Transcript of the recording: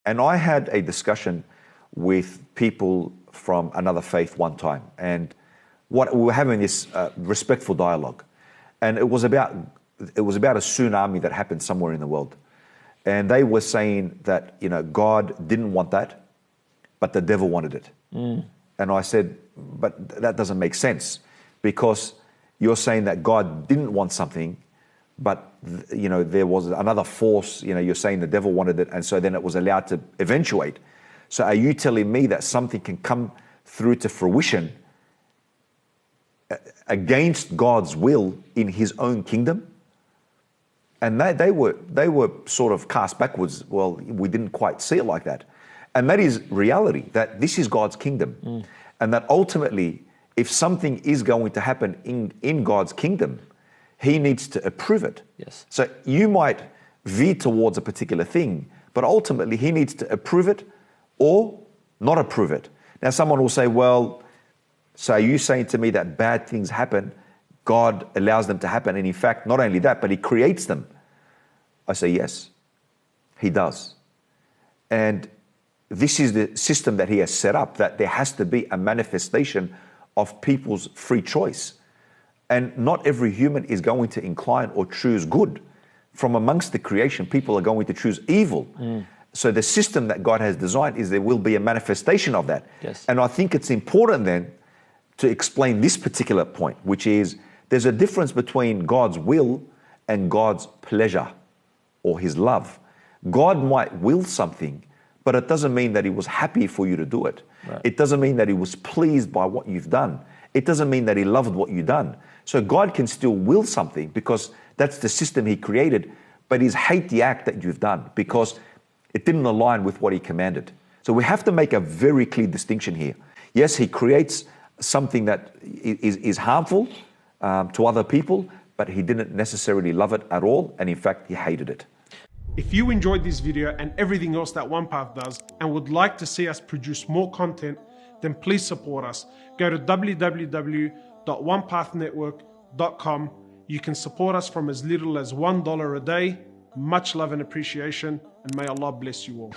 And I had a discussion with people from another faith one time, and we were having this respectful dialogue, and it was about a tsunami that happened somewhere in the world, and they were saying that, you know, God didn't want that, but the devil wanted it. And I said, but that doesn't make sense, because you're saying that God didn't want something, but you know, there was another force. You know, you're saying the devil wanted it, and so then it was allowed to eventuate. So are you telling me that something can come through to fruition against God's will in his own kingdom? And they were sort of cast backwards. Well, we didn't quite see it like that. And that is reality, that this is God's kingdom. And that ultimately, if something is going to happen in God's kingdom, he needs to approve it. Yes. So you might veer towards a particular thing, but ultimately he needs to approve it or not approve it. Now someone will say, well, so are you saying to me that bad things happen, God allows them to happen, and in fact, not only that, but he creates them? I say, yes, he does. And this is the system that he has set up, that there has to be a manifestation of people's free choice. And not every human is going to incline or choose good. From amongst the creation, people are going to choose evil. So the system that God has designed is there will be a manifestation of that. Yes. And I think it's important then to explain this particular point, which is there's a difference between God's will and God's pleasure or his love. God might will something, but it doesn't mean that he was happy for you to do it. Right. It doesn't mean that he was pleased by what you've done. It doesn't mean that he loved what you've done. So God can still will something because that's the system he created, but he's hate the act that you've done because it didn't align with what he commanded. So we have to make a very clear distinction here. Yes, he creates something that is harmful to other people, but he didn't necessarily love it at all. And in fact, he hated it. If you enjoyed this video and everything else that OnePath does and would like to see us produce more content, then please support us. Go to www.onepathnetwork.com. You can support us from as little as $1 a day. Much love and appreciation, and may Allah bless you all.